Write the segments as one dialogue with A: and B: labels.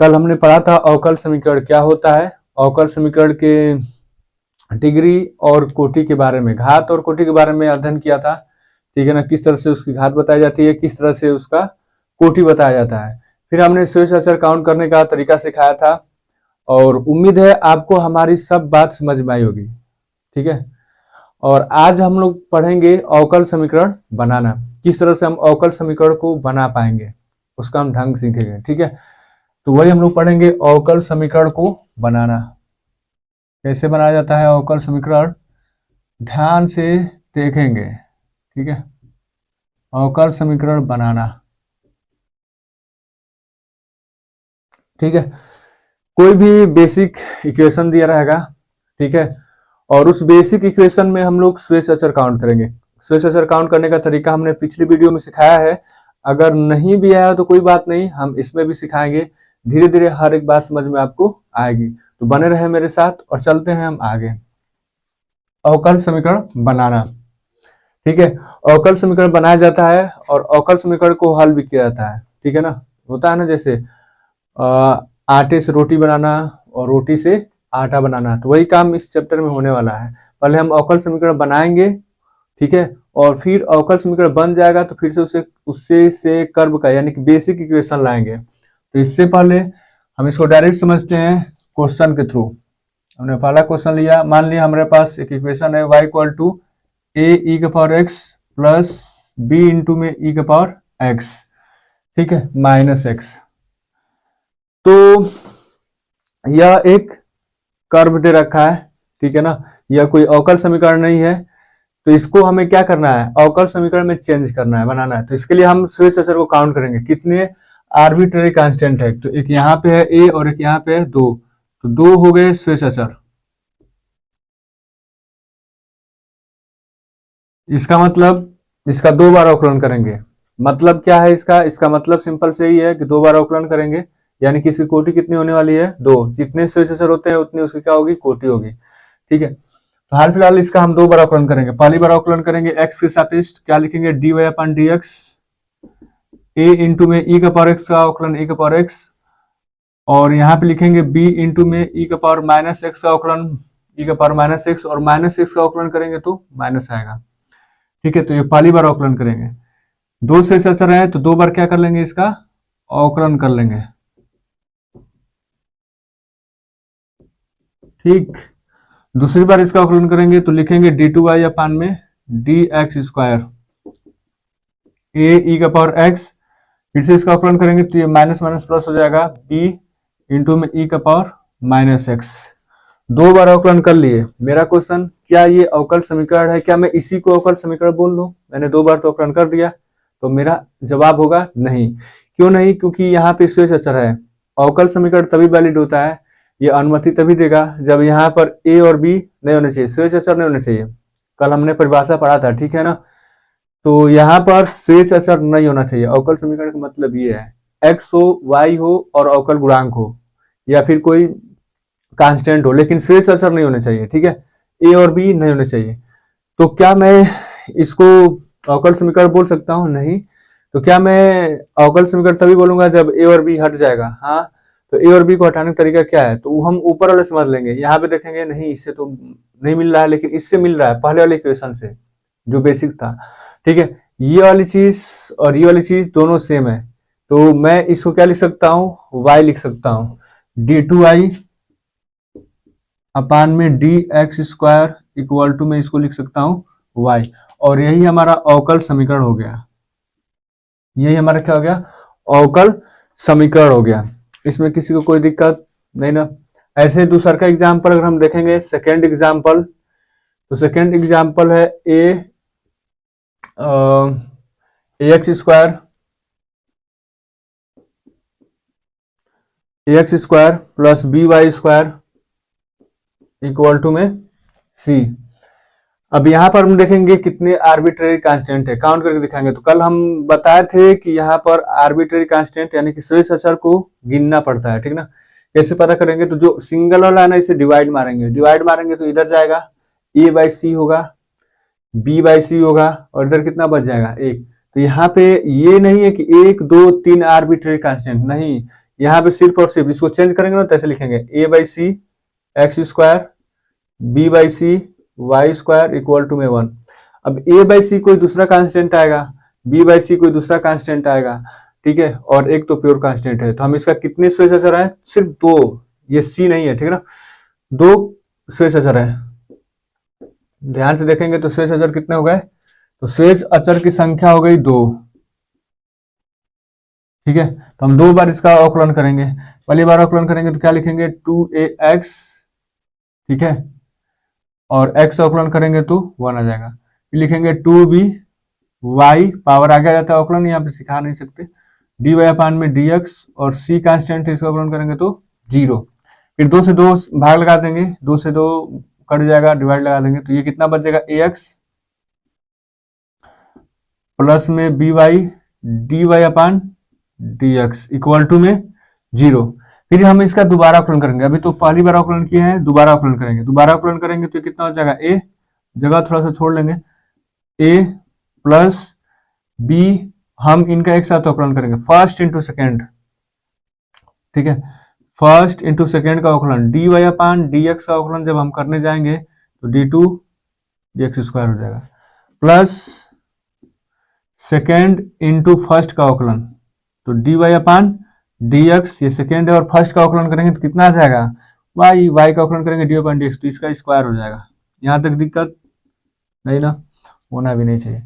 A: कल हमने पढ़ा था अवकल समीकरण क्या होता है, अवकल समीकरण के डिग्री और कोटि के बारे में, घात और कोटि के बारे में अध्ययन किया था, ठीक है ना। किस तरह से उसकी घात बताई जाती है, किस तरह से उसका कोटि बताया जाता है। फिर हमने स्वेस अचर काउंट करने का तरीका सिखाया था, और उम्मीद है आपको हमारी सब बात समझ में आई होगी, ठीक है। और आज हम लोग पढ़ेंगे अवकल समीकरण बनाना, किस तरह से हम अवकल समीकरण को बना पाएंगे, उसका हम ढंग सीखेंगे, ठीक है। तो वही हम लोग पढ़ेंगे, अवकल समीकरण को बनाना कैसे बनाया जाता है। अवकल समीकरण ध्यान से देखेंगे, ठीक है। अवकल समीकरण बनाना, ठीक है। कोई भी बेसिक इक्वेशन दिया रहेगा, ठीक है, और उस बेसिक इक्वेशन में हम लोग स्वेस अचर काउंट करेंगे। स्वेस अचर काउंट करने का तरीका हमने पिछली वीडियो में सिखाया है, अगर नहीं भी आया तो कोई बात नहीं, हम इसमें भी सिखाएंगे। धीरे धीरे हर एक बात समझ में आपको आएगी, तो बने रहे मेरे साथ और चलते हैं हम आगे। अवकल समीकरण बनाना, ठीक है। अवकल समीकरण बनाया जाता है और अवकल समीकरण को हल भी किया जाता है, ठीक है ना। होता है ना, जैसे आटे से रोटी बनाना और रोटी से आटा बनाना, तो वही काम इस चैप्टर में होने वाला है। पहले हम अवकल समीकरण बनाएंगे, ठीक है, और फिर अवकल समीकरण बन जाएगा तो फिर से उससे से कर्व का यानी कि बेसिक इक्वेशन लाएंगे। तो इससे पहले हम इसको डायरेक्ट समझते हैं क्वेश्चन के थ्रू। हमने पहला क्वेश्चन लिया, मान लिया हमारे पास एक इक्वेशन है y equal to A E के power X plus B into में ई के पावर एक्स, ठीक है, माइनस एक्स। तो यह एक कर्व दे रखा है, ठीक है ना, यह कोई अवकल समीकरण नहीं है। तो इसको हमें क्या करना है, अवकल समीकरण में चेंज करना है, बनाना है। तो इसके लिए हम स्वेस अचर को काउंट करेंगे, कितने आर्बिट्ररी कांस्टेंट है। तो एक यहाँ पे है ए और एक यहाँ पे है 2, तो 2 हो गए स्वेस अचर। इसका मतलब इसका 2 बार अवकलन करेंगे। मतलब क्या है इसका मतलब सिंपल से ही है कि 2 बार अवकलन करेंगे, यानी कि इसकी कोटि कितनी होने वाली है 2। जितने स्वेस अचर होते हैं उतनी उसकी क्या होगी, कोटि होगी, ठीक है। तो हाल फिलहाल इसका हम 2 बार अवकलन करेंगे। पहली बार अवकलन करेंगे एक्स के सापेक्ष, क्या लिखेंगे, डी वाई अपन डी एक्स, ए इंटू में ई का पावर एक्स का अवकलन ई का पावर एक्स, और यहाँ पे लिखेंगे बी इंटू में ई का पावर माइनस एक्स का अवकलन ई का पावर माइनस एक्स, और माइनस एक्स का अवकलन करेंगे तो माइनस आएगा, ठीक है। तो ये पहली बार अवकलन करेंगे। 2 स्वेस अचर है तो 2 बार क्या कर लेंगे, इसका अवकलन कर लेंगे, ठीक। दूसरी बार इसका अवकलन करेंगे तो लिखेंगे डी टू वाई अपान में डी एक्स स्क्वायर ए ई का पावर एक्स, फिर से इसका अवकलन करेंगे तो ये माइनस माइनस प्लस हो जाएगा, बी इंटू में ई का पावर माइनस एक्स। 2 बार अवकलन कर लिए। मेरा क्वेश्चन, क्या ये अवकल समीकरण है, क्या मैं इसी को अवकल समीकरण बोल लूं? मैंने 2 बार तो अवकलन कर दिया, तो मेरा जवाब होगा नहीं। क्यों नहीं? क्योंकि यहाँ पे स्वेस अचर है। अवकल समीकरण तभी वैलिड होता है, ये अनुमति तभी देगा जब यहाँ पर ए और बी नहीं होने चाहिए, स्वेस अचर नहीं होने चाहिए। कल हमने परिभाषा पढ़ा था, ठीक है ना। तो यहाँ पर स्वेस अचर नहीं होना चाहिए। अवकल समीकरण का मतलब ये है, एक्स हो, वाई हो और अवकल गुणांक हो, या फिर कोई कांस्टेंट हो, लेकिन स्वेस अचर नहीं होने चाहिए, ठीक है। ए और बी नहीं होने चाहिए। तो क्या मैं इसको अवकल समीकरण बोल सकता हूँ? नहीं। तो क्या मैं अवकल समीकरण तभी बोलूंगा जब ए और बी हट जाएगा? हाँ। तो ए और बी को हटाने का तरीका क्या है? तो हम ऊपर वाले समझ लेंगे। यहाँ पे देखेंगे नहीं, इससे तो नहीं मिल रहा है, लेकिन इससे मिल रहा है, पहले वाले इक्वेशन से जो बेसिक था, ठीक है। ये वाली चीज और ये वाली चीज दोनों सेम है, तो मैं इसको क्या लिख सकता हूँ, y लिख सकता हूँ, डी टू वाई अपान में D X square equal to में इसको लिख सकता हूँ y, और यही हमारा अवकल समीकरण हो गया। यही हमारा क्या हो गया, अवकल समीकरण हो गया। इसमें किसी को कोई दिक्कत नहीं ना। ऐसे दूसरा का एग्जाम्पल अगर हम देखेंगे, सेकेंड एग्जाम्पल, तो सेकेंड एग्जाम्पल है a x square plus b y square equal to में सी। अब यहाँ पर हम देखेंगे कितने आर्बिट्रेरी कांस्टेंट है, काउंट करके दिखाएंगे। तो कल हम बताए थे कि यहाँ पर आर्बिट्रेरी कांस्टेंट यानी कि स्वेस अचर को गिनना पड़ता है, ठीक ना। कैसे पता करेंगे? तो जो सिंगल वाला है ना, इसे डिवाइड मारेंगे तो इधर जाएगा ए बाई सी होगा, बी बाई सी होगा, और इधर कितना बच जाएगा, 1। तो यहाँ पे ये नहीं है कि 1 2 3 आर्बिट्रेरी कांस्टेंट, नहीं, यहाँ पे सिर्फ और सिर्फ इसको चेंज करेंगे ना, तैसे लिखेंगे a by C X square b by C Y square equal to में 1। अब a बाई सी कोई दूसरा कांस्टेंट आएगा, b बाई सी कोई दूसरा कांस्टेंट आएगा, ठीक है, और एक तो प्योर कांस्टेंट है। तो हम इसका कितने स्वेस अचर है, सिर्फ 2, ये c नहीं है, ठीक है ना, 2 स्वेस अचर है। ध्यान से देखेंगे तो स्वेस अचर कितने हो गए, तो स्वेस अचर की संख्या हो गई 2, ठीक है। तो हम 2 बार इसका अवकलन करेंगे। पहली बार अवकलन करेंगे तो क्या लिखेंगे 2ax, ठीक है, और x अवकलन करेंगे तो 1 आ जाएगा। फिर लिखेंगे 2by पावर आगे आ जाता है, अवकलन यहाँ पे सिखा नहीं सकते, dy अपान में dx और c कांस्टेंट है, इसका अवकलन करेंगे तो 0। फिर 2 से 2 भाग लगा देंगे, 2 से 2 कट जाएगा, डिवाइड लगा देंगे तो ये कितना बचेगा ax प्लस में by dy upon dx equal to में 0। फिर हम इसका दोबारा अवकलन करेंगे, अभी तो पहली बार अवकलन किए हैं, दोबारा अवकलन करेंगे। दोबारा अवकलन करेंगे तो कितना हो जाएगा, a जगह थोड़ा सा छोड़ लेंगे, a प्लस b, हम इनका एक साथ अवकलन करेंगे, फर्स्ट इंटू सेकेंड, ठीक है, फर्स्ट इंटू सेकेंड का अवकलन, dy अपान dx का अवकलन जब हम करने जाएंगे तो d2 dx स्क्वायर हो जाएगा, प्लस सेकेंड इंटू फर्स्ट का अवकलन, तो dy अपान dx, ये सेकेंड है, और फर्स्ट का अवकलन करेंगे तो कितना आ जाएगा, y का अवकलन करेंगे dy अपान dx, तो इसका स्क्वायर हो जाएगा। यहाँ तक दिक्कत नहीं ना, होना भी नहीं चाहिए।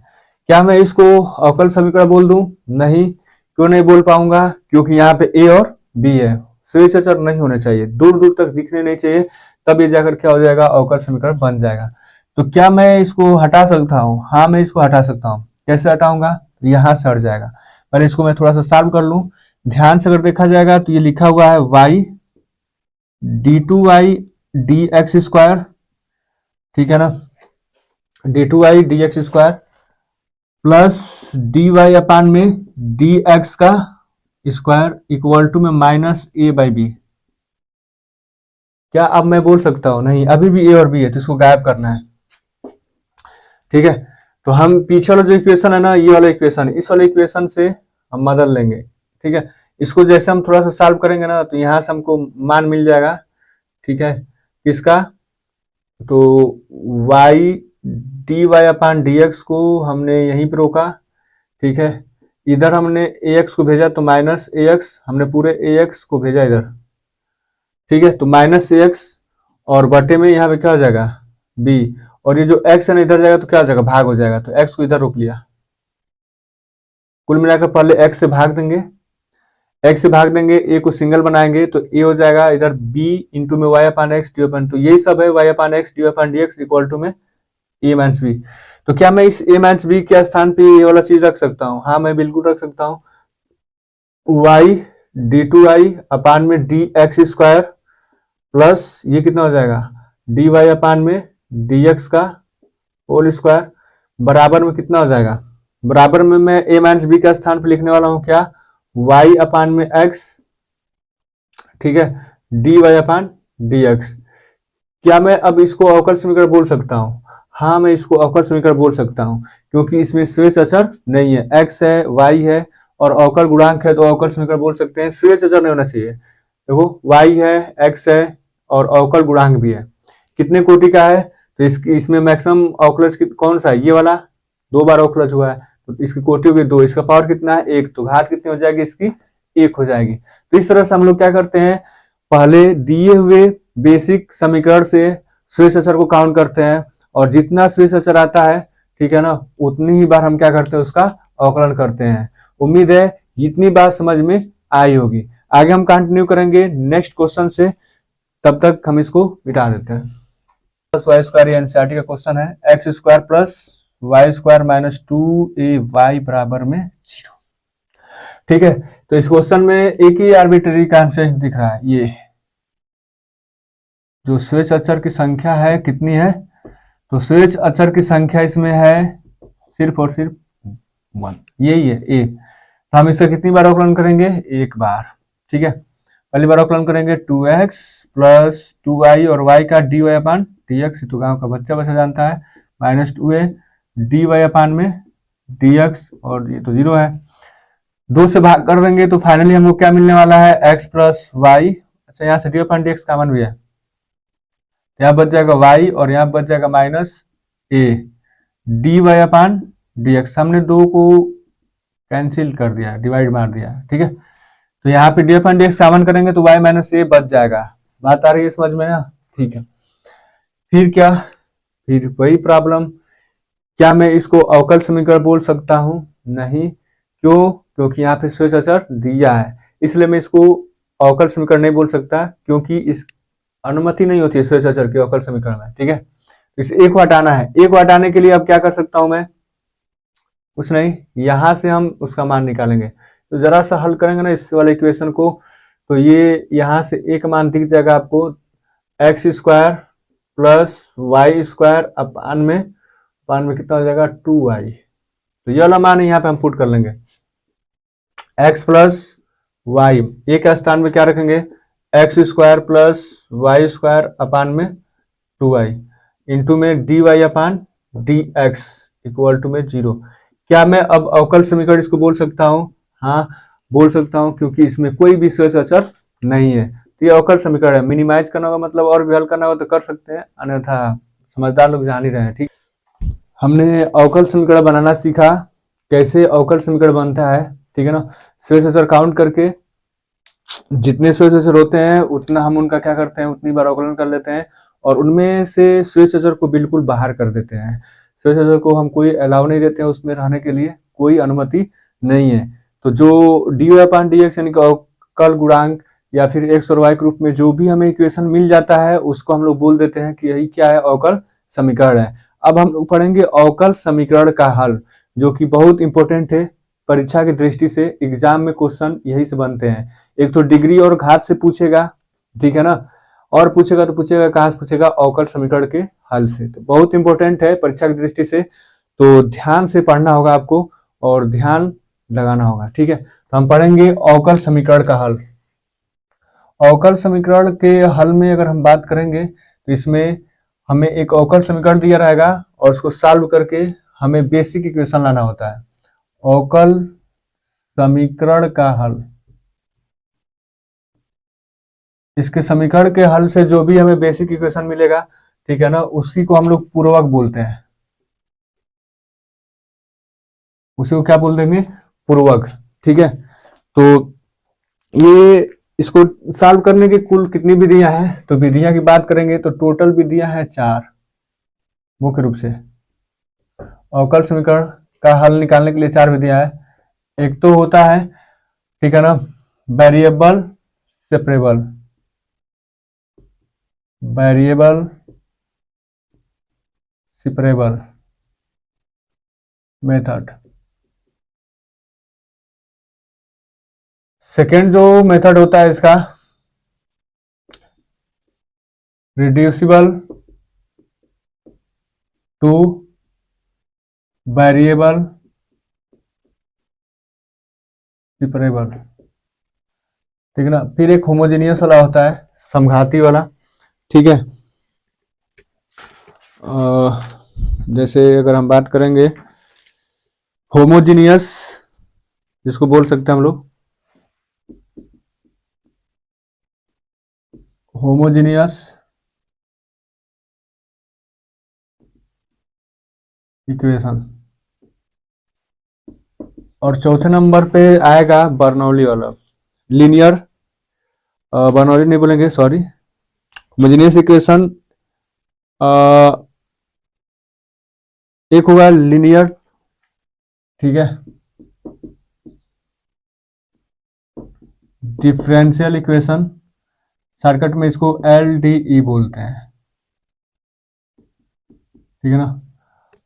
A: क्या मैं इसको अवकल समीकरण बोल दूं, नहीं, क्यों नहीं बोल पाऊंगा, क्योंकि यहाँ पे a और b है, स्वेस अचर नहीं होने चाहिए, दूर दूर तक दिखने नहीं चाहिए, तब ये जाकर क्या हो जाएगा, अवकल समीकरण बन जाएगा। तो क्या मैं इसको हटा सकता हूँ, हाँ मैं इसको हटा सकता हूँ। कैसे हटाऊंगा, यहाँ से हट जाएगा। पहले इसको मैं थोड़ा सा सॉल्व कर लूं, ध्यान से अगर देखा जाएगा तो ये लिखा हुआ है y d2y dx स्क्वायर, ठीक है ना, d2y dx square plus dy अपान में dx का स्क्वायर इक्वल टू में माइनस a बाई बी। क्या अब मैं बोल सकता हूं, नहीं, अभी भी a और b है तो इसको गायब करना है, ठीक है। तो हम पीछे वाला जो इक्वेशन है ना, ये वाला इक्वेशन, इस वाले इक्वेशन से हम बदल लेंगे, ठीक है। इसको जैसे हम थोड़ा सा सॉल्व करेंगे ना, तो यहाँ से हमको मान मिल जाएगा, ठीक है, किसका, तो y dy अपान dx को हमने यहीं पर रोका, ठीक है, इधर हमने ax को भेजा तो माइनस ax, हमने पूरे ax को भेजा इधर, ठीक है, तो माइनस ax और बटे में यहाँ पे क्या हो जाएगा b, और ये जो x है ना इधर जाएगा तो क्या हो जाएगा, भाग हो जाएगा, तो x को इधर रोक लिया। कुल मिलाकर पहले x से भाग देंगे, x से भाग देंगे, a को सिंगल बनाएंगे तो a हो जाएगा इधर b इंटू में y upon X D upon, तो यही सब है, y upon X D upon D x equal to में a माइनस बी। तो क्या मैं इस a माइनस बी के स्थान पे ये वाला चीज रख सकता हूँ, हाँ मैं बिल्कुल रख सकता हूँ, y d2y अपान में dx स्क्वायर प्लस ये कितना हो जाएगा dy अपान में dx का होल स्क्वायर बराबर में कितना हो जाएगा, बराबर में मैं a माइनस बी का स्थान पे लिखने वाला हूँ क्या, y अपान में x, ठीक है, dy अपान dx। क्या मैं अब इसको अवकल समीकरण बोल सकता हूँ, हाँ मैं इसको अवकल समीकरण बोल सकता हूँ, क्योंकि इसमें स्वेस अचर नहीं है, x है y है और अवकल गुणांक है, तो अवकल समीकरण बोल सकते हैं, स्वेस अचर नहीं होना चाहिए। देखो y है, x है और अवकल गुणांक भी है, कितने कोटि का है, तो इसमें मैक्सिमम अवकलज कौन सा है, ये वाला, 2 बार अवकलज हुआ है तो इसकी कोटि होगी 2, इसका पावर कितना है 1, तो घात कितनी हो जाएगी इसकी 1 हो जाएगी। तो इस तरह से हम लोग क्या करते हैं, पहले दिए हुए बेसिक समीकरण से स्वेस अचर को काउंट करते हैं, और जितना स्वेस अचर आता है, ठीक है ना, उतनी ही बार हम क्या करते हैं, उसका अवकलन करते हैं। उम्मीद है जितनी बात समझ में आई होगी। आगे हम कंटिन्यू करेंगे नेक्स्ट क्वेश्चन से, तब तक हम इसको मिटा देते हैं। प्लस वाई स्क्वायर एनसीईआरटी का क्वेश्चन है, X square plus Y square minus 2ay बराबर में 0, ठीक है। तो इस क्वेश्चन में एक ही आर्बिट्ररी कांस्टेंट दिख रहा है, ये जो स्वेच अचर की संख्या है कितनी है, तो स्वेच अचर की संख्या इसमें है सिर्फ और सिर्फ 1, यही है a। तो हम इसका कितनी बार अवकलन करेंगे, एक बार, ठीक है। पहली बार अवकलन करेंगे 2x प्लस 2y और y का dy अपान dx, तो गांव का बच्चा जानता है, माइनस 2a dy अपान में dx, और ये तो 0 है, 2 से भाग कर देंगे तो फाइनली हमको क्या मिलने वाला है, x प्लस वाई। अच्छा, यहाँ से डी अपन डी एक्स कॉमन भी है, यहाँ बच जाएगा y और यहाँ बच जाएगा minus A D Y upon D X. हमने 2 को कैंसिल कर दिया, डिवाइड मार दिया, ठीक है। तो यहाँ पे डी अपन डी एक्स कॉमन करेंगे तो y माइनस ए बच जाएगा। बात आ रही है समझ में ना, ठीक है। फिर क्या, फिर वही प्रॉब्लम, क्या मैं इसको अवकल समीकरण बोल सकता हूं? नहीं। क्यों? क्योंकि यहाँ पे शेष अचर दिया है, इसलिए मैं इसको अवकल समीकरण नहीं बोल सकता, क्योंकि इस अनुमति नहीं होती है शेष अचर के अवकल समीकरण में, ठीक है। इस एक को हटाना है, एक को हटाने के लिए अब क्या कर सकता हूं मैं? कुछ नहीं, यहां से हम उसका मान निकालेंगे। तो जरा सा हल करेंगे ना इस वाले इक्वेशन को, तो ये यहां से एक मान दिख जाएगा आपको, X square plus Y square upon में कितना हो जाएगा, 2y। तो ये वाला मान यहाँ पे हम पुट कर लेंगे, x प्लस वाई, एक के स्थान में क्या रखेंगे, X square plus Y square upon में 2y इंटू में D Y upon D x equal to में 0। क्या मैं अब अवकल समीकरण इसको बोल सकता हूँ? हाँ बोल सकता हूँ, क्योंकि इसमें कोई भी शेष अचर नहीं है। तो ये अवकल समीकरण है। मिनिमाइज करना होगा मतलब और भी हल करना होगा तो कर सकते हैं, अन्यथा समझदार लोग जान ही रहे हैं, ठीक। हमने अवकल समीकरण बनाना सीखा, कैसे अवकल समीकरण बनता है, ठीक है ना। शेष अचर काउंट करके जितने शेष अचर होते हैं उतना हम उनका क्या करते हैं, उतनी बार अवकलन कर लेते हैं, और उनमें से शेष अचर को बिल्कुल बाहर कर देते हैं। शेष अचर को हम कोई अलाउ नहीं देते हैं, उसमें रहने के लिए कोई अनुमति नहीं है। तो जो D Y upon D x यानी कि अवकल गुणांक या फिर एक्स और वाई के रूप में जो भी हमें इक्वेशन मिल जाता है उसको हम लोग बोल देते हैं कि यही क्या है, अवकल समीकरण है। अब हम लोग पढ़ेंगे अवकल समीकरण का हल, जो कि बहुत इंपॉर्टेंट है परीक्षा की दृष्टि से। एग्जाम में क्वेश्चन यही से बनते हैं, एक तो डिग्री और घात से पूछेगा, ठीक है ना, और पूछेगा तो पूछेगा कहाँ से पूछेगा, अवकल समीकरण के हल से। तो बहुत इंपॉर्टेंट है परीक्षा की दृष्टि से, तो ध्यान से पढ़ना होगा आपको और ध्यान लगाना होगा, ठीक है। तो हम पढ़ेंगे अवकल समीकरण का हल। अवकल समीकरण के हल में अगर हम बात करेंगे तो इसमें हमें एक अवकल समीकरण दिया रहेगा और उसको सॉल्व करके हमें बेसिक इक्वेशन लाना होता है। अवकल समीकरण का हल, इसके समीकरण के हल से जो भी हमें बेसिक इक्वेशन मिलेगा, ठीक है ना, उसी को हम लोग पूर्वक बोलते हैं। उसी को क्या बोल देंगे, पूर्वक, ठीक है। तो ये इसको सॉल्व करने की कुल कितनी विधियां हैं, तो विधियां की बात करेंगे तो टोटल विधियां हैं 4 मुख्य रूप से। अवकल समीकरण का हल निकालने के लिए 4 विधियां हैं। एक तो होता है, ठीक है ना, variable separable, variable separable method. Second जो मेथड होता है इसका, रिड्यूसिबल टू वेरिएबल सेपरेबल, ठीक है ना। फिर एक होमोजेनियस वाला होता है, समघाती वाला, ठीक है। जैसे अगर हम बात करेंगे होमोजेनियस, जिसको बोल सकते हैं हम लोग होमोजेनियस इक्वेशन, और चौथे नंबर पे आएगा बर्नौली वाला, लीनियर, बर्नौली नहीं बोलेंगे सॉरी, होमोजेनियस इक्वेशन। एक होगा लीनियर, ठीक है, डिफरेंशियल इक्वेशन, शॉर्टकट में इसको LDE बोलते हैं, ठीक है ना।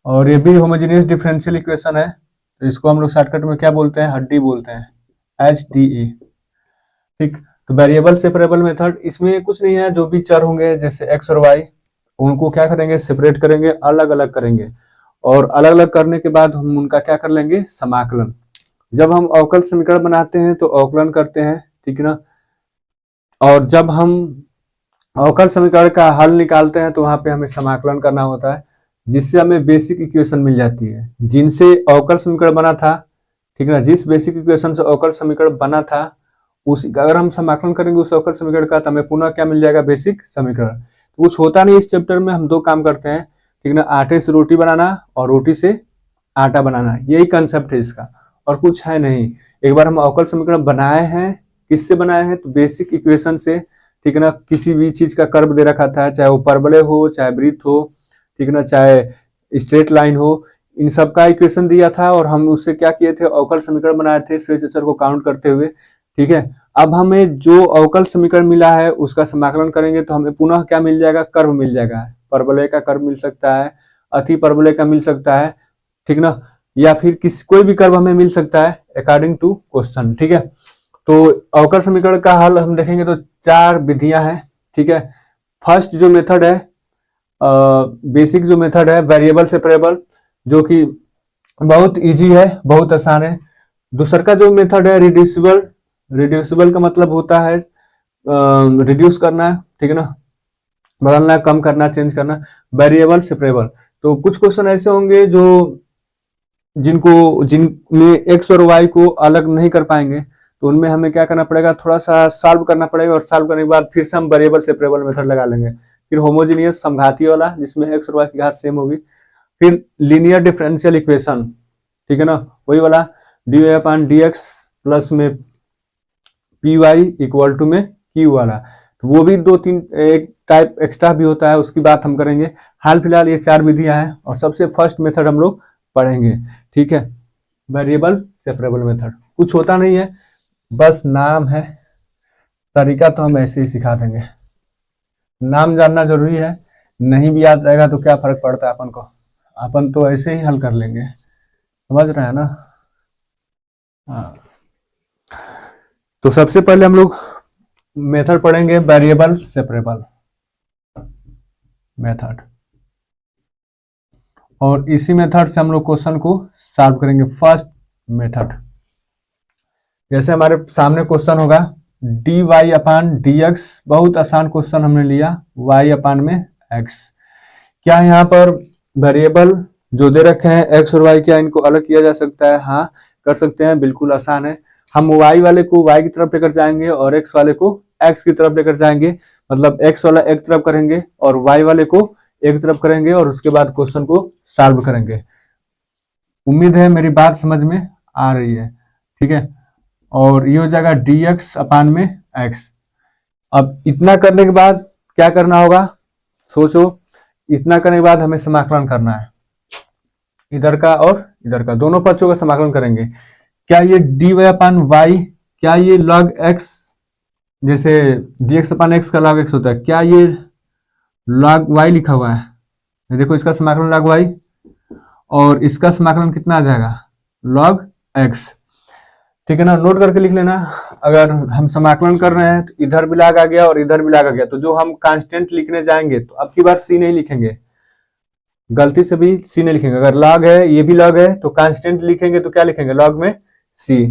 A: और ये भी होमोजेनियस डिफरेंशियल इक्वेशन है, तो इसको हम लोग शॉर्टकट में क्या बोलते हैं, हड्डी बोलते हैं, HDE, ठीक। तो वेरिएबल सेपरेबल मेथड, इसमें कुछ नहीं है, जो भी चर होंगे जैसे एक्स और वाई, उनको क्या करेंगे, सेपरेट करेंगे, अलग अलग करेंगे, और अलग अलग करने के बाद हम उनका क्या कर लेंगे, समाकलन। जब हम अवकल समीकरण बनाते हैं तो अवकलन करते हैं, ठीक है ना, और जब हम अवकल समीकरण का हल निकालते हैं तो वहां पे हमें समाकलन करना होता है, जिससे हमें बेसिक इक्वेशन मिल जाती है, जिनसे अवकल समीकरण बना था, ठीक है ना। जिस बेसिक इक्वेशन से अवकल समीकरण बना था उसी का अगर हम समाकलन करेंगे उस अवकल समीकरण का, तो हमें पुनः क्या मिल जाएगा, बेसिक समीकरण। तो कुछ होता नहीं इस चैप्टर में, हम दो काम करते हैं, ठीक ना, आटे से रोटी बनाना और रोटी से आटा बनाना, यही कंसेप्ट है इसका, और कुछ है नहीं। एक बार हम अवकल समीकरण बनाए हैं, किससे बनाए हैं, तो बेसिक इक्वेशन से, ठीक है ना। किसी भी चीज का कर्व दे रखा था, चाहे वो परवलय हो, चाहे वृत्त हो, ठीक है ना, चाहे स्ट्रेट लाइन हो, इन सब का इक्वेशन दिया था और हम उससे क्या किए थे, अवकल समीकरण बनाए थे श्रेष्ठ अचर को काउंट करते हुए, ठीक है। अब हमें जो अवकल समीकरण मिला है उसका समाकलन करेंगे तो हमें पुनः क्या मिल जाएगा, कर्व मिल जाएगा। परवलय का कर्व मिल सकता है, अति परवलय का मिल सकता है, ठीक ना, या फिर कोई भी कर्व हमें मिल सकता है अकॉर्डिंग टू क्वेश्चन, ठीक है। तो अवकल समीकरण का हल हम देखेंगे तो 4 विधियां हैं, ठीक है। फर्स्ट जो मेथड है, बेसिक जो मेथड है, वेरिएबल सेपरेबल, जो कि बहुत इजी है, बहुत आसान है। दूसरा का जो मेथड है रिड्यूसिबल, रिड्यूसिबल का मतलब होता है रिड्यूस करना, ठीक है ना, बदलना, कम करना, चेंज करना। वेरिएबल सेपरेबल, तो कुछ क्वेश्चन ऐसे होंगे जो जिनमें एक्स और वाई को अलग नहीं कर पाएंगे, तो उनमें हमें क्या करना पड़ेगा, थोड़ा सा सॉल्व करना पड़ेगा, और सॉल्व करने के बाद फिर से हम वेरिएबल सेपरेबल मेथड लगा लेंगे। फिर होमोजीनियस समघाती वाला, जिसमें एक्स और वाई की घात सेम होगी। फिर लीनियर डिफरेंशियल इक्वेशन, ठीक है ना, वही वाला D Y upon D X plus में पी वाई इक्वल टू में क्यू वाला, तो वो भी 2-3 एक टाइप एक्स्ट्रा भी होता है, उसकी बात हम करेंगे। हाल फिलहाल ये 4 विधियां हैं और सबसे फर्स्ट मेथड हम लोग पढ़ेंगे, ठीक है, वेरिएबल सेपरेबल मेथड। कुछ होता नहीं है, बस नाम है, तरीका तो हम ऐसे ही सिखा देंगे। नाम जानना जरूरी है, नहीं भी याद रहेगा तो क्या फर्क पड़ता है अपन को, अपन तो ऐसे ही हल कर लेंगे, समझ रहे हैं ना। हाँ, तो सबसे पहले हम लोग मेथड पढ़ेंगे वेरिएबल सेपरेबल मेथड, और इसी मेथड से हम लोग क्वेश्चन को सॉल्व करेंगे। फर्स्ट मेथड, जैसे हमारे सामने क्वेश्चन होगा D Y upon D x, बहुत आसान क्वेश्चन हमने लिया, वाई अपान में एक्स। क्या यहाँ पर वेरिएबल जो दे रखे हैं एक्स और वाई, क्या इनको अलग किया जा सकता है? हाँ, कर सकते हैं, बिल्कुल आसान है। हम वाई वाले को वाई की तरफ लेकर जाएंगे और एक्स वाले को एक्स की तरफ लेकर जाएंगे, मतलब एक्स वाला एक तरफ करेंगे और वाई वाले को एक तरफ करेंगे, और उसके बाद क्वेश्चन को सॉल्व करेंगे। उम्मीद है मेरी बात समझ में आ रही है, ठीक है। और ये हो जाएगा डी एक्स अपान में एक्स। अब इतना करने के बाद क्या करना होगा, सोचो। इतना करने के बाद हमें समाकलन करना है, इधर का और इधर का, दोनों पक्षों का समाकलन करेंगे। क्या ये डी वाई अपान वाई, क्या ये लॉग एक्स, जैसे डी एक्स अपान एक्स का लॉग एक्स होता है, क्या ये लॉग वाई लिखा हुआ है? देखो, इसका समाकलन लॉग वाई और इसका समाकलन कितना आ जाएगा, लॉग एक्स, ठीक है ना। नोट करके लिख लेना। अगर हम समाकलन कर रहे हैं तो इधर भी लॉग आ गया और इधर भी लॉग आ गया, तो जो हम कांस्टेंट लिखने जाएंगे तो अब की बार सी नहीं लिखेंगे, गलती से भी सी नहीं लिखेंगे। अगर लॉग है, ये भी लॉग है, तो कांस्टेंट लिखेंगे तो क्या लिखेंगे, लॉग में सी।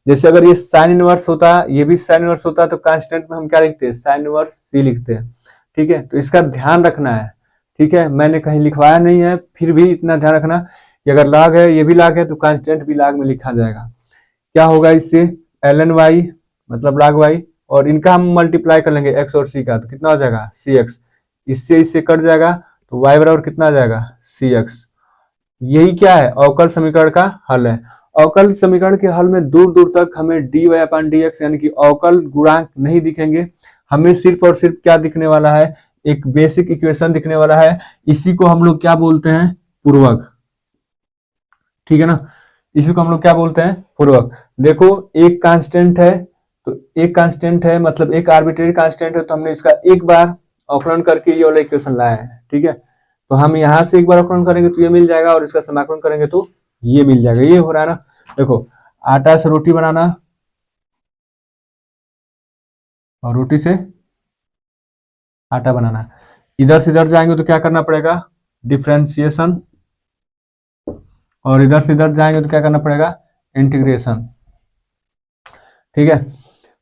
A: जैसे अगर ये साइन इनवर्स होता, ये भी साइन इनवर्स होता, तो कांस्टेंट में हम क्या लिखते हैं, साइन इनवर्स सी लिखते हैं, ठीक है। तो इसका ध्यान रखना है, ठीक है, मैंने कहीं लिखवाया नहीं है, फिर भी इतना ध्यान रखना कि अगर लॉग है, ये भी लॉग है, तो कांस्टेंट भी लॉग में लिखा जाएगा। क्या होगा इससे, एल एन वाई मतलब लॉग वाई, और इनका हम मल्टीप्लाई कर लेंगे एक्स और सी का, तो कितना हो जाएगा, सी एक्स। इससे कट जाएगा तो वाई बराबर कितना आ जाएगा, सी एक्स। यही क्या है, अवकल समीकरण का हल है। अवकल समीकरण के हल में दूर दूर तक हमें D Y upon D x यानी कि अवकल गुणांक नहीं दिखेंगे, हमें सिर्फ और सिर्फ क्या दिखने वाला है, एक बेसिक इक्वेशन दिखने वाला है। इसी को हम लोग क्या बोलते हैं, पूर्वक, ठीक है ना। इसी को हम लोग क्या बोलते हैं, पूर्वक। देखो, एक कांस्टेंट है, तो एक कांस्टेंट है मतलब एक आर्बिट्रेरी कांस्टेंट है, तो हमने इसका एक बार अवकलन करके ये वाला इक्वेशन लाया है, ठीक है। तो हम यहां से एक बार अवकलन करेंगे तो ये मिल जाएगा, और इसका समाकलन करेंगे तो ये मिल जाएगा। ये हो रहा है ना। देखो, आटा से रोटी बनाना और रोटी से आटा बनाना, इधर से इधर जाएंगे तो क्या करना पड़ेगा, डिफ्रेंसिएशन, और इधर से इधर जाएंगे तो क्या करना पड़ेगा, इंटीग्रेशन, ठीक है।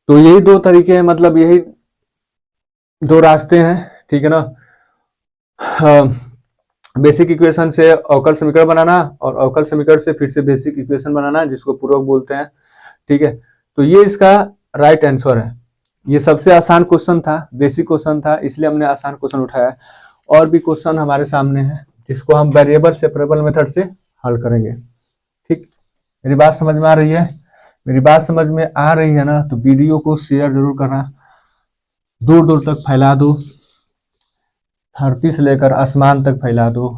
A: तो यही दो तरीके हैं, मतलब यही दो रास्ते हैं, ठीक है ना। बेसिक इक्वेशन से अवकल समीकरण बनाना और अवकल समीकरण से फिर से बेसिक इक्वेशन बनाना, जिसको पूरक बोलते हैं। ठीक है, तो ये इसका राइट आंसर है। ये सबसे आसान क्वेश्चन था, बेसिक क्वेश्चन था, इसलिए हमने आसान क्वेश्चन उठाया। और भी क्वेश्चन हमारे सामने है जिसको हम वेरिएबल सेपरेबल मेथड से हल करेंगे। ठीक, मेरी बात समझ में आ रही है? मेरी बात समझ में आ रही है ना, तो वीडियो को शेयर जरूर करना, दूर दूर तक फैला दो, धरती से लेकर आसमान तक फैला दो।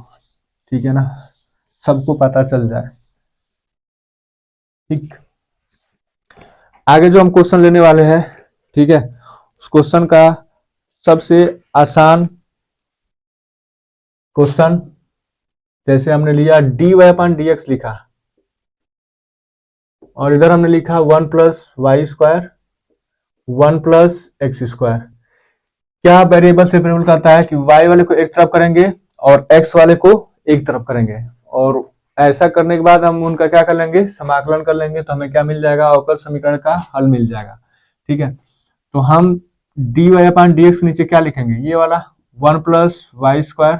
A: ठीक है ना, सबको पता चल जाए। ठीक, आगे जो हम क्वेश्चन लेने वाले हैं, ठीक है, उस क्वेश्चन का सबसे आसान क्वेश्चन, जैसे हमने लिया dy/dx लिखा और इधर हमने लिखा 1 + y² 1 + x²। क्या वेरिएबल सेपरेबल कहता है कि y वाले को एक तरफ करेंगे और x वाले को एक तरफ करेंगे, और ऐसा करने के बाद हम उनका क्या कर लेंगे, समाकलन कर लेंगे, तो हमें क्या मिल जाएगा, अवकल समीकरण का हल मिल जाएगा। ठीक है, तो हम dy/dx के नीचे क्या लिखेंगे, ये वाला 1 + y²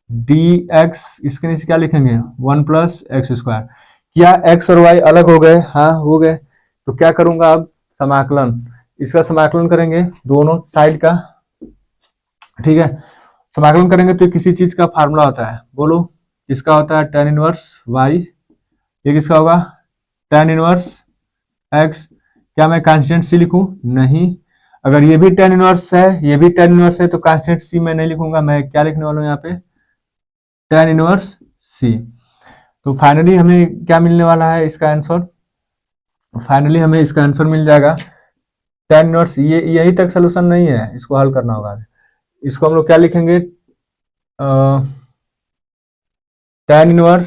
A: dx, इसके नीचे क्या लिखेंगे, 1 + x²। क्या x और y अलग हो गए? हाँ, हो गए। तो क्या करूंगा अब, समाकलन, इसका समाकलन करेंगे दोनों साइड का। ठीक है, समाकलन करेंगे तो किसी चीज का फार्मूला होता है, बोलो किसका होता है, tan 1y। ये किसका होगा, tan 1x। क्या मैं कांस्टेंट c लिखूं? नहीं। अगर ये भी tan 1 है, ये भी tan 1 है, तो कांस्टेंट c मैं नहीं लिखूंगा, मैं क्या लिखने वाला हूं यहाँ पे, tan 1c। तो फाइनली हमें क्या मिलने वाला है, इसका आंसर, फाइनली हमें इसका आंसर मिल जाएगा tan 1। ये यही तक सोल्यूशन नहीं है, इसको हल करना होगा। इसको हम लोग क्या लिखेंगे, tan 1,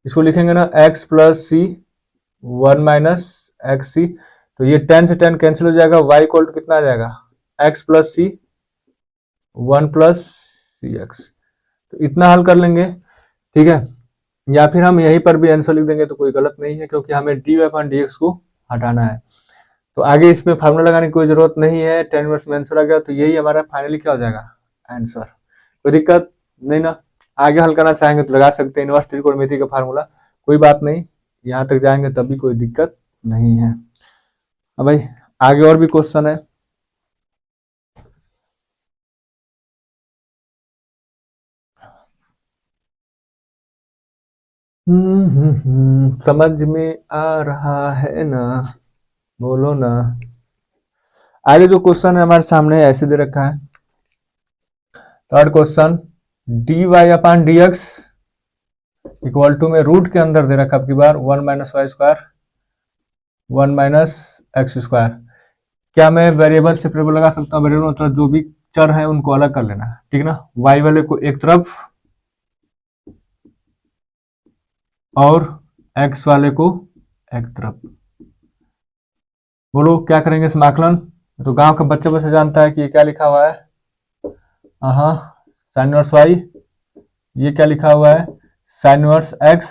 A: इसको लिखेंगे ना x + c 1 - xc। तो ये tan से tan कैंसिल हो जाएगा, y = कितना आ जाएगा, x + c 1 + cx। तो इतना हल कर लेंगे। ठीक है, या फिर हम यहीं पर भी आंसर लिख देंगे तो कोई गलत नहीं है, क्योंकि हमें dy/dx को हटाना है। तो आगे इसमें फार्मूला लगाने की कोई जरूरत नहीं है, tan 1 में आंसर आ गया, तो यही हमारा फाइनली क्या हो जाएगा, आंसर। कोई दिक्कत नहीं ना, आगे हल करना चाहेंगे तो लगा सकते हैं इनवर्स त्रिकोणमिति का फार्मूला, कोई बात नहीं, यहाँ तक जाएंगे तब भी कोई दिक्कत नहीं है। अब भाई आगे और भी क्वेश्चन है। समझ में आ रहा है ना, बोलो ना। आगे जो क्वेश्चन है हमारे सामने ऐसे दे रखा है, third question, dy/dx equal to में रूट के अंदर दे रखा, अब की बार 1 - y² 1 - x²। क्या मैं वेरिएबल सेपरेबल लगा सकता हूँ, वेरिएबल मतलब जो भी चर है उनको अलग कर लेना, ठीक ना, y वाले को एक तरफ और x वाले को एक तरफ। बोलो क्या करेंगे समाकलन, तो गांव का बच्चा बच्चा जानता है कि ये क्या लिखा हुआ है, हाँ sin 1y। ये क्या लिखा हुआ है, sin 1x।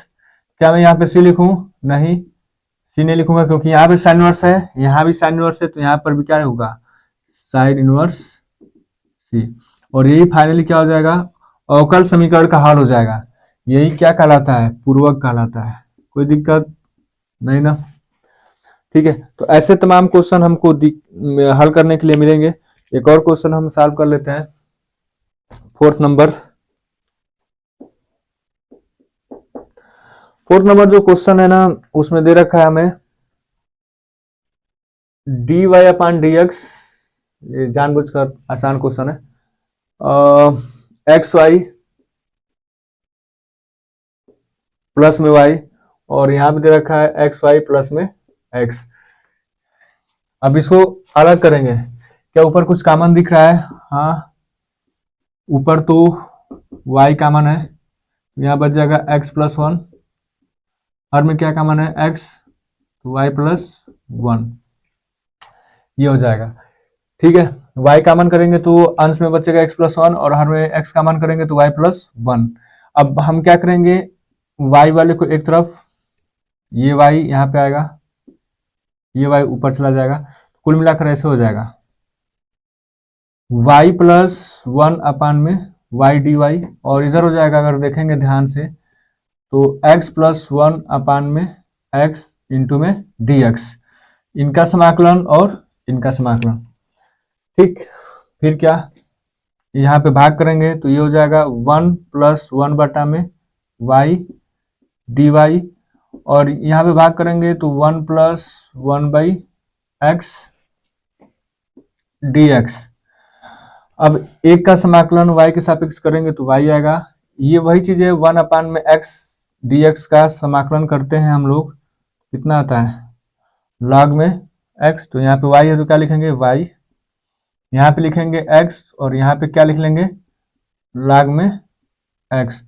A: क्या मैं यहाँ पे c लिखूं? नहीं, c नहीं लिखूंगा, क्योंकि यहाँ पे sin 1 है, यहाँ भी sin 1 है, तो यहाँ पर भी क्या होगा, sin 1c। और यही फाइनली क्या हो जाएगा, अवकल समीकरण का हल हो जाएगा। यही क्या कहलाता है, पूर्वक कहलाता है। कोई दिक्कत नहीं ना। ठीक है, तो ऐसे तमाम क्वेश्चन हमको हल करने के लिए मिलेंगे। एक और क्वेश्चन हम सॉल्व कर लेते हैं, 4th नंबर। 4th नंबर जो क्वेश्चन है ना, उसमें दे रखा है हमें dy/dx, ये जानबूझकर आसान क्वेश्चन है, xy प्लस में y, और यहाँ पे दे रखा है xy प्लस में x। अब इसको अलग करेंगे, क्या ऊपर कुछ कॉमन दिख रहा है, हाँ ऊपर तो y कॉमन है, यहाँ बच जाएगा x + 1, और में क्या कॉमन है, x, तो y + 1, ये हो जाएगा। ठीक है, y कॉमन करेंगे तो अंश में बचेगा x + 1, और हर में x कॉमन करेंगे तो y + 1। अब हम क्या करेंगे, y वाले को एक तरफ, ये y यहाँ पे आएगा, ये y ऊपर चला जाएगा, कुल मिलाकर ऐसे हो जाएगा y + 1 अपान में वाई डी वाई, और इधर हो जाएगा अगर देखेंगे ध्यान से तो x प्लस 1 अपान में x इंटू में डी एक्स, इनका समाकलन और इनका समाकलन। ठीक, फिर क्या, यहाँ पे भाग करेंगे तो ये हो जाएगा 1 प्लस 1 बटा में y डी वाई, और यहाँ पे भाग करेंगे तो 1 plus 1 by x D x. अब एक का समाकलन y के सापेक्ष करेंगे तो y आएगा, ये वही चीज है 1 अपान में x डी एक्स का समाकलन करते हैं हम लोग, कितना आता है log में x, तो यहाँ पे y है तो क्या लिखेंगे y, यहाँ पे लिखेंगे x और यहाँ पे क्या लिख लेंगे log में x।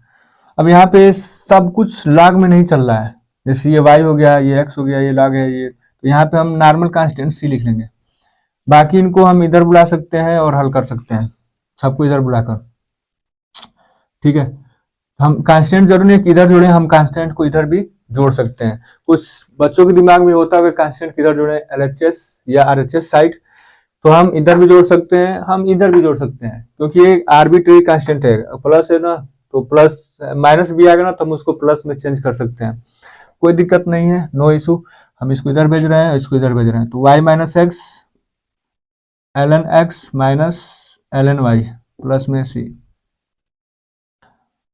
A: अब यहाँ पे सब कुछ log में नहीं चल रहा है, जैसे ये y हो गया, ये x हो गया, ये log है ये, तो यहाँ पे हम नॉर्मल कांस्टेंट c लिख लेंगे। बाकी इनको हम इधर बुला सकते हैं और हल कर सकते हैं, सबको इधर बुलाकर। ठीक है, हम कांस्टेंट जरूर नहीं कि इधर जोड़े, हम कांस्टेंट को इधर भी जोड़ सकते हैं। कुछ बच्चों के दिमाग में होता है कांस्टेंट किधर जोड़े, एलएचएस या आरएचएस साइड, तो हम इधर भी जोड़ सकते हैं, हम इधर भी जोड़ सकते हैं, क्योंकि ये आर्बिट्रेरी कांस्टेंट है, प्लस है ना, तो प्लस माइनस भी आएगा ना तो हम उसको प्लस में चेंज कर सकते हैं, कोई दिक्कत नहीं है, नो इशू। हम इसको इधर भेज रहे हैं, इसको इधर भेज रहे हैं, तो y minus x ln x minus ln y plus में c,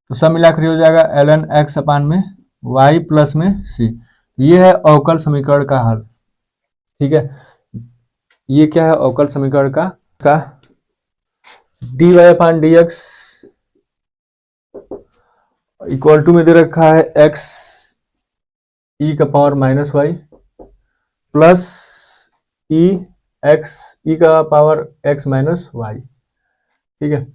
A: तो सब मिलाकर हो जाएगा ln x अपान में y प्लस में c। ये है अवकल समीकरण का हल। ठीक है, ये क्या है अवकल समीकरण का dy upon D x equal to में दे रखा है x e का power minus Y plus E X E का पावर x माइनस वाई। ठीक है,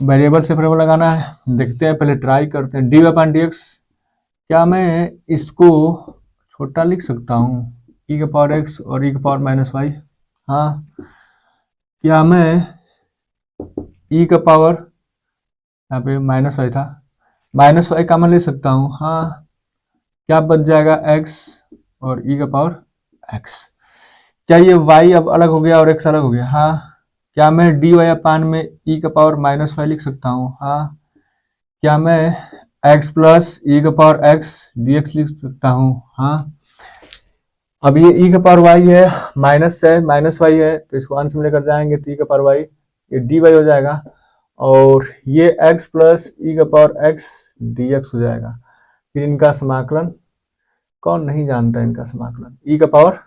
A: वेरिएबल सेपरेबल लगाना है, देखते हैं, पहले ट्राई करते हैं। डी अपान डी एक्स, क्या मैं इसको छोटा लिख सकता हूँ ई का पावर x और ई का पावर माइनस वाई? हाँ, क्या मैं ई का पावर, यहाँ पे माइनस वाई था, माइनस वाई कॉमन ले सकता हूँ? हाँ, क्या बच जाएगा x और ई का पावर x। क्या ये y अब अलग हो गया और x अलग हो गया? हाँ। क्या मैं डी वाई अपान में ई का पावर माइनस वाई लिख सकता हूँ? हाँ। क्या मैं x प्लस ई का पावर x डी एक्स लिख सकता हूँ? हाँ। अब ये ई का पावर y है, माइनस है, माइनस वाई है, तो इसको अंश में लेकर जाएंगे तो ई का पावर y, ये डी वाई हो जाएगा, और ये x प्लस ई का पावर x डी एक्स हो जाएगा। फिर इनका समाकलन, कौन नहीं जानता इनका समाकलन, ई का पावर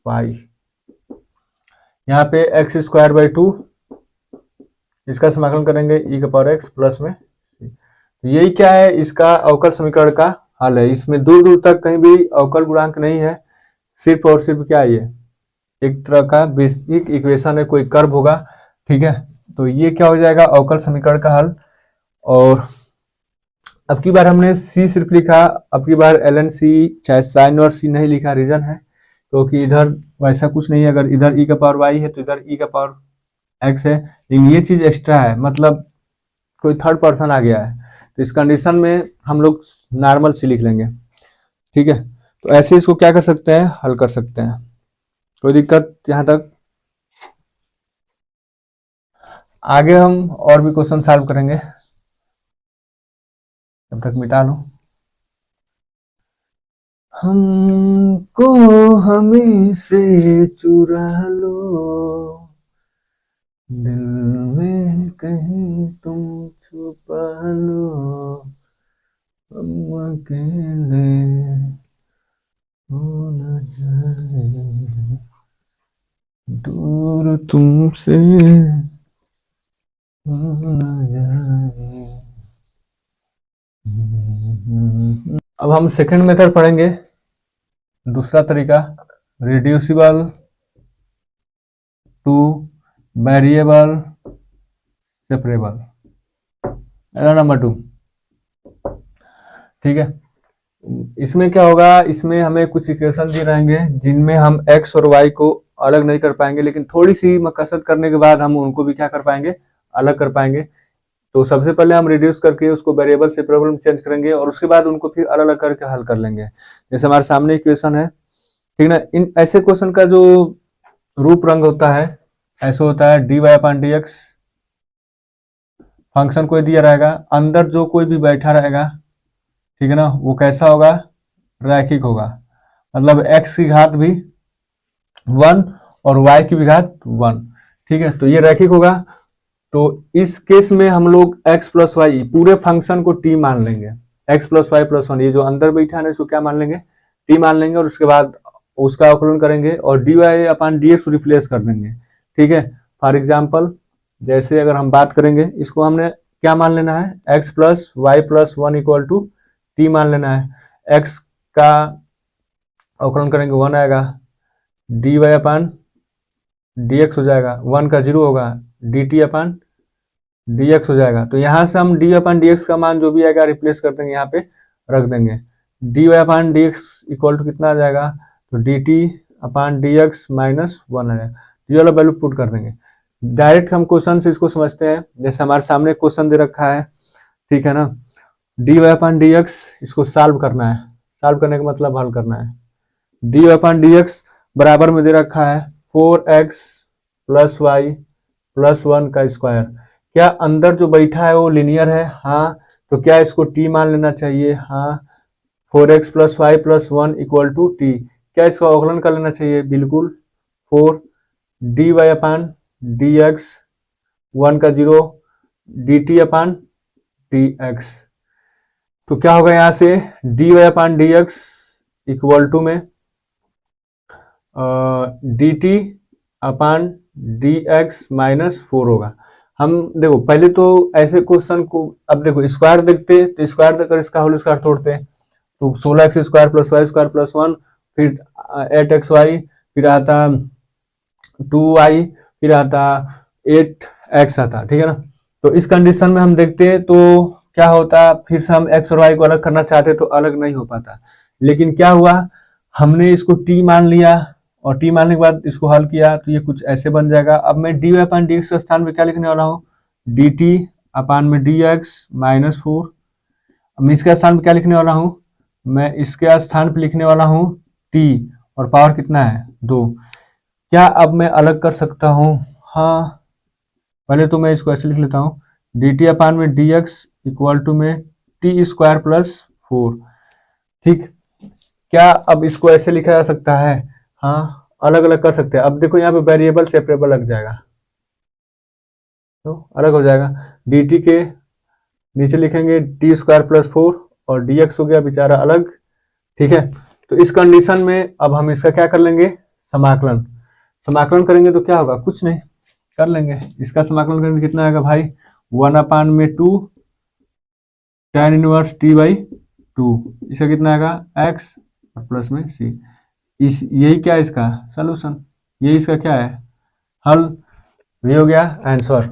A: y, यहाँ पे एक्स स्क्वायर बाई 2, इसका समाकलन करेंगे ई का पावर x प्लस में c। तो यही क्या है, इसका अवकल समीकरण का हल है। इसमें दूर दूर तक कहीं भी अवकल गुणांक नहीं है, सिर्फ और सिर्फ क्या है, ये एक तरह का बेसिक इक्वेशन है, कोई कर्व होगा। ठीक है, तो ये क्या हो जाएगा अवकल समीकरण का हल। और अब की बार हमने c सिर्फ लिखा, अब की बार ln c चाहे साइन और c नहीं लिखा, रीजन है क्योंकि इधर वैसा कुछ नहीं है, अगर इधर ई का पावर y है तो इधर ई का पावर x है, लेकिन ये चीज एक्स्ट्रा है, मतलब कोई थर्ड पर्सन आ गया है, तो इस कंडीशन में हम लोग नॉर्मल सी लिख लेंगे। ठीक है, तो ऐसे इसको क्या कर सकते हैं, हल कर सकते हैं, कोई दिक्कत यहाँ तक। आगे हम और भी क्वेश्चन सॉल्व करेंगे, तब तक मिटा लो। हमको हमें से चुरा लो, दिल में कहीं तुम छुपा लो, हम अकेले हो न जाए, दूर तुमसे हो न जाए। अब हम सेकंड मेथड पढ़ेंगे, दूसरा तरीका, reducible two variable separable, number 2। ठीक है, इसमें क्या होगा, इसमें हमें कुछ इक्वेशन दिए रहेंगे जिनमें हम x और y को अलग नहीं कर पाएंगे, लेकिन थोड़ी सी मकसद करने के बाद हम उनको भी क्या कर पाएंगे, अलग कर पाएंगे। तो सबसे पहले हम रिड्यूस करके उसको वेरिएबल सेपरेबल में चेंज करेंगे और उसके बाद उनको फिर अलग अलग करके हल कर लेंगे। जैसे हमारे सामने इक्वेशन है, ठीक ना, इन ऐसे क्वेश्चन का जो रूप रंग होता है ऐसा होता है dy upon D x function कोई दिया रहेगा, अंदर जो कोई भी बैठा रहेगा, ठीक है ना, वो कैसा होगा, रैखिक होगा। मतलब x की घात भी 1 और y की भी घात 1, ठीक है, तो ये रैखिक होगा। तो इस केस में हम लोग x प्लस वाई पूरे फंक्शन को t मान लेंगे, x प्लस वाई प्लस 1, ये जो अंदर बैठा है इसको क्या मान लेंगे, t मान लेंगे, और उसके बाद उसका अवकलन करेंगे और dy अपॉन dx रिप्लेस कर देंगे, ठीक है। फॉर एग्जाम्पल जैसे अगर हम बात करेंगे, इसको हमने क्या मान लेना है, x plus y plus 1 equal to t मान लेना है। x का अवकलन करेंगे 1 आएगा, d Y upon D x हो जाएगा, 1 का 0 होगा, d t upon D x हो जाएगा। तो यहाँ से हम डी अपान डी एक्स का मान जो भी आएगा रिप्लेस कर देंगे, यहाँ पे रख देंगे। D Y upon D x equal to कितना आ जाएगा, तो d t upon D x minus 1 आ जाएगा। ये वाला वैल्यू पुट कर देंगे। डायरेक्ट हम क्वेश्चन से इसको समझते हैं, जैसे हमारे सामने क्वेश्चन दे रखा है, ठीक है ना, D Y upon D x, इसको सॉल्व करना है, सॉल्व करने का मतलब हल करना है। D Y upon D x बराबर में दे रखा है 4x प्लस वाई प्लस 1 का स्क्वायर। क्या अंदर जो बैठा है वो लीनियर है, हाँ, तो क्या इसको t मान लेना चाहिए, हाँ, 4x plus y plus 1 equal to t. क्या इसका अवकलन कर लेना चाहिए, बिल्कुल, 4 d Y upon D x 1 का 0 d t upon D x. तो क्या होगा यहाँ से, d Y upon D x equal to में d t upon D x minus 4 होगा। हम देखो पहले तो ऐसे क्वेश्चन को, अब देखो स्क्वायर देखते तो स्क्वायर देकर इसका होल स्क्वायर तोड़ते, तो 16x square plus Y square plus 1, फिर 8xy, फिर आता 2y, फिर आता 8x आता, ठीक है ना। तो इस कंडीशन में हम देखते तो क्या होता, फिर से हम x और y को अलग करना चाहते तो अलग नहीं हो पाता। लेकिन क्या हुआ, हमने इसको t मान लिया और t मानने के बाद इसको हल किया तो ये कुछ ऐसे बन जाएगा। अब मैं D Y upon D x के स्थान पे क्या लिखने वाला हूँ, डी टी अपान में डी एक्स माइनस 4। अब मैं इसके स्थान पे क्या लिखने वाला हूँ, मैं इसके स्थान पे लिखने वाला हूँ t, और पावर कितना है, 2। क्या अब मैं अलग कर सकता हूँ, हाँ, पहले तो मैं इसको ऐसे लिख लेता हूँ, डी टी अपान में डी एक्स इक्वल टू में टी स्क्वायर प्लस 4, ठीक। क्या अब इसको ऐसे लिखा जा सकता है, हाँ, अलग अलग कर सकते हैं। अब देखो यहाँ पे वेरिएबल सेपरेबल लग जाएगा, तो अलग हो जाएगा। डी टी के नीचे लिखेंगे टी स्क्वायर प्लस 4 और डी एक्स हो गया बेचारा अलग, ठीक है। तो इस कंडीशन में अब हम इसका क्या कर लेंगे, समाकलन। समाकलन करेंगे तो क्या होगा, कुछ नहीं, कर लेंगे। इसका समाकलन करेंगे कितना आएगा भाई, 1 अपान में 2 tan इनवर्स टी बाई 2, इसका कितना आएगा x और प्लस में c। इस यही क्या है इसका सॉल्यूशन, ये इसका क्या है हल, ये हो गया आंसर।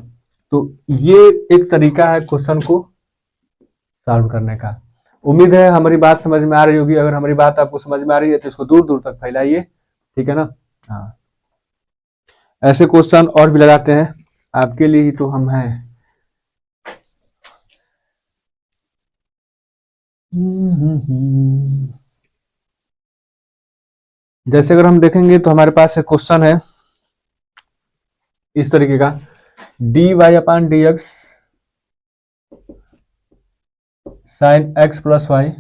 A: तो ये एक तरीका है क्वेश्चन को सॉल्व करने का। उम्मीद है हमारी बात समझ में आ रही होगी। अगर हमारी बात आपको समझ में आ रही है तो इसको दूर दूर तक फैलाइए, ठीक है ना। हाँ, ऐसे क्वेश्चन और भी लगाते हैं, आपके लिए ही तो हम हैं। जैसे अगर हम देखेंगे तो हमारे पास एक क्वेश्चन है इस तरीके का, d Y upon D x sine x plus y,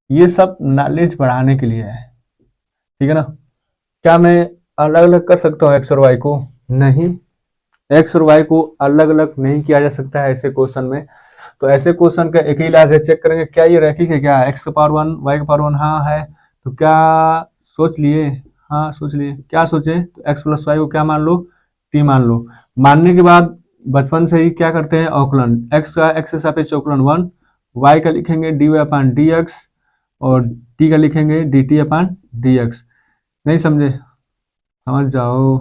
A: ये सब नॉलेज बढ़ाने के लिए है, ठीक है ना। क्या मैं अलग अलग कर सकता हूँ एक्स और वाई को, नहीं, एक्स और वाई को अलग अलग नहीं किया जा सकता है ऐसे क्वेश्चन में। तो ऐसे क्वेश्चन का एक ही इलाज है, चेक करेंगे क्या ये रैखिक है, क्या एक्स का पावर 1 वाई का पावर 1, हाँ है, तो क्या सोच लिए, हाँ सोच लिए, क्या सोचे, तो एक्स प्लस वाई को क्या मान लो, टी मान लो। मानने के बाद बचपन से ही क्या करते हैं, अवकलन, एक्स का एक्स के सापेक्ष अवकलन 1, वाई का लिखेंगे D Y upon D x और टी का लिखेंगे D t upon D x. नहीं समझे, समझ जाओ,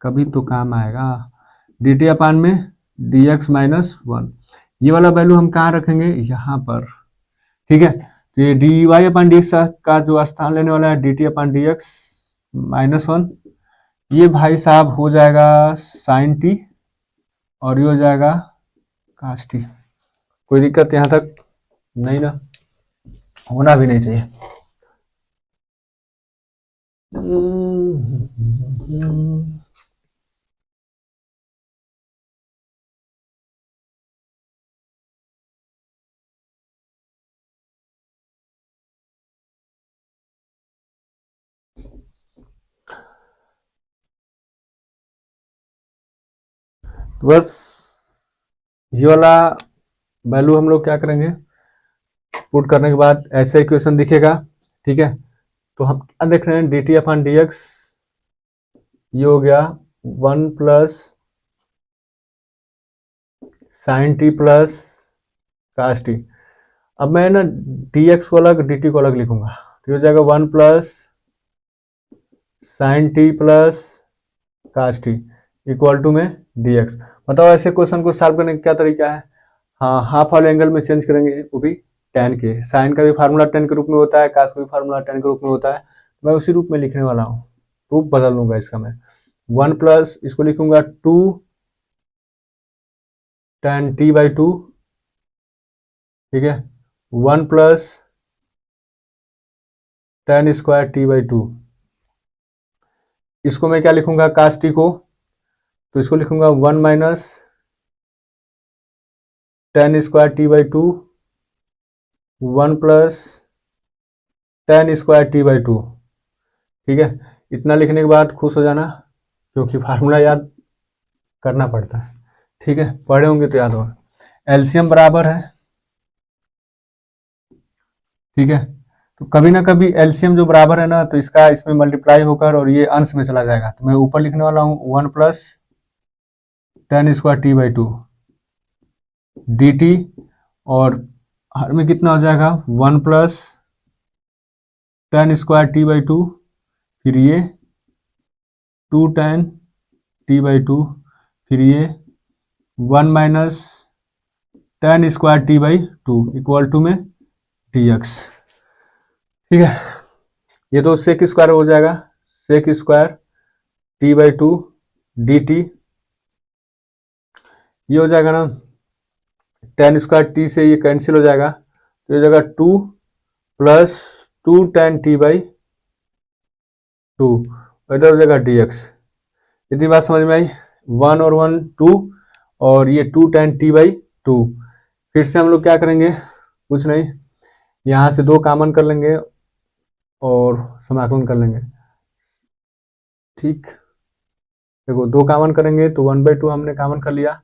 A: कभी तो काम आएगा। डी टी अपान में डी एक्स माइनस 1, ये वाला वैल्यू हम कहाँ रखेंगे, यहाँ पर, ठीक है। तो ये D Y upon D x का जो स्थान लेने वाला है D t upon D x minus 1, ये भाई साहब हो जाएगा साइन टी और ये हो जाएगा कास टी। कोई दिक्कत यहाँ तक नहीं ना, होना भी नहीं चाहिए। तो बस ये वाला वैल्यू हम लोग क्या करेंगे, पुट करने के बाद ऐसा इक्वेशन दिखेगा। ठीक है, तो हम क्या देख रहे हैं, d t upon D x, ये हो गया 1 plus sine t plus cos t. अब मैं ना डी एक्स को अलग डी टी को अलग लिखूंगा, तो हो जाएगा 1 plus sine t plus cos t equal to में डी एक्स। बताओ ऐसे क्वेश्चन को सॉल्व करने का क्या तरीका है। हाँ, हाफ वाले एंगल में चेंज करेंगे, वो भी tan के। साइन का भी फार्मूला tan के रूप में होता है, कास का भी फार्मूला tan के रूप में होता है। मैं उसी रूप में लिखने वाला हूँ, रूप बदल लूंगा इसका मैं। 1 प्लस इसको लिखूंगा 2 tan t बाई 2। ठीक है, 1 plus tan square t by 2। इसको मैं क्या लिखूंगा, कास टी को, तो इसको लिखूंगा 1 minus tan square t by 2, 1 plus tan square t by 2। ठीक है, इतना लिखने के बाद खुश हो जाना, क्योंकि फार्मूला याद करना पड़ता है। ठीक है, पढ़े होंगे तो याद होगा। एलसीएम बराबर है, ठीक है, तो कभी ना कभी एलसीएम जो बराबर है ना, तो इसका इसमें मल्टीप्लाई होकर और ये अंश में चला जाएगा। तो मैं ऊपर लिखने वाला हूँ 1 plus tan square t by 2 d t, और हर में कितना हो जाएगा 1 plus tan square t by 2, फिर ये 2 tan t बाई 2, फिर ये 1 minus tan square t by 2 equal to में डी एक्स। ठीक है, ये तो सेक स्क्वायर हो जाएगा, sec square t by 2 d t. ये हो जाएगा ना, tan स्क्वायर टी से ये कैंसिल हो जाएगा, तो ये हो जाएगा 2 प्लस 2 tan t बाई 2, इधर हो जाएगा डी एक्स। इतनी बात समझ में आई, 1 और 1 2, और ये 2 tan t बाई 2। फिर से हम लोग क्या करेंगे, कुछ नहीं, यहाँ से 2 कॉमन कर लेंगे और समाकलन कर लेंगे। ठीक, देखो 2 कॉमन करेंगे तो 1 बाई 2 हमने कॉमन कर लिया,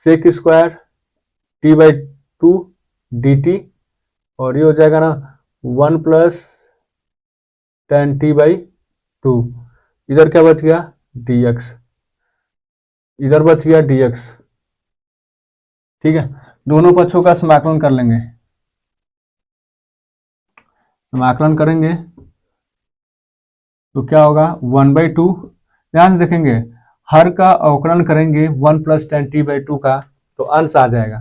A: sec square t by 2 d t, और ये हो जाएगा ना 1 प्लस tan t बाई 2। इधर क्या बच गया, डी एक्स, इधर बच गया डी एक्स। ठीक है, दोनों पक्षों का समाकलन कर लेंगे। समाकलन करेंगे तो क्या होगा, 1 बाई 2, ध्यान से देखेंगे, हर का अवकलन करेंगे 1 प्लस tan t बाई 2 का, तो अंश आ जाएगा।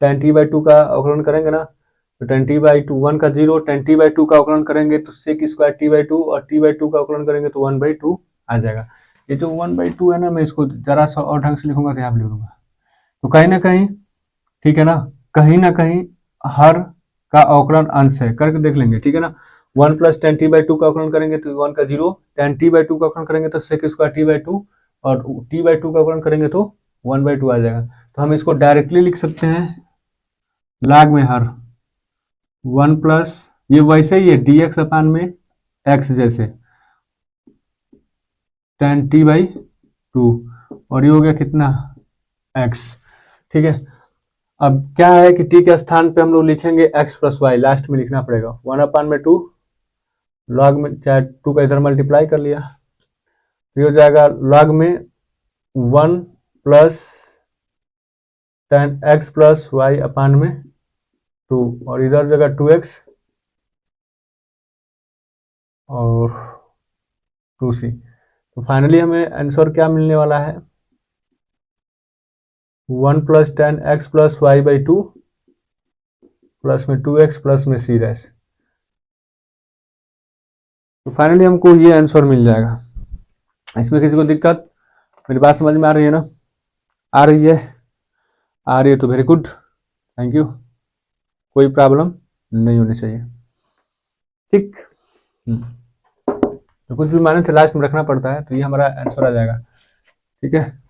A: tan t बाई 2 का अवकलन करेंगे ना, तो tan t बाई 2 1 का 0, tan t बाई 2 का अवकलन करेंगे तो sec स्क्वायर t बाई 2, और t बाई 2 का अवकलन करेंगे तो 1 बाई 2 आ जाएगा। ये जो 1 बाई 2 है ना, मैं इसको जरा सा और ढंग से लिखूंगा तो यहाँ लिख दूंगा। तो कहीं ना कहीं, ठीक है ना, कहीं ना कहीं हर का अवकलन अंश है, करके देख लेंगे। ठीक है ना, 1 प्लस tan t बाई 2 का अवकलन करेंगे तो 1 का 0, tan t बाई 2 का अवकलन करेंगे तो sec स्क्वायर t बाई 2, और t बाई 2 का अवकलन करेंगे तो 1 बाई 2 आ जाएगा। तो हम इसको डायरेक्टली लिख सकते हैं, लाग में हर 1 प्लस, ये वैसे ही है डी एक्स अपान में एक्स जैसे, tan t बाई 2, और ये हो गया कितना, x। ठीक है, अब क्या है कि t के स्थान पे हम लोग लिखेंगे x प्लस वाई, लास्ट में लिखना पड़ेगा 1 अपान में 2, लॉग में चाहे 2 का इधर मल्टीप्लाई कर लिया, ये हो जाएगा लॉग में 1 plus tan x plus y upon में 2, और इधर जगह 2x और 2c। तो फाइनली हमें आंसर क्या मिलने वाला है, 1 plus tan x plus y by 2 plus में 2x प्लस में c डैश। तो फाइनली हमको ये आंसर मिल जाएगा। इसमें किसी को दिक्कत, मेरी बात समझ में आ रही है ना, आ रही है, आ रही है तो वेरी गुड, थैंक यू, कोई प्रॉब्लम नहीं होनी चाहिए। ठीक, तो कुछ भी माने थे लास्ट में रखना पड़ता है, तो ये हमारा आंसर आ जाएगा। ठीक है।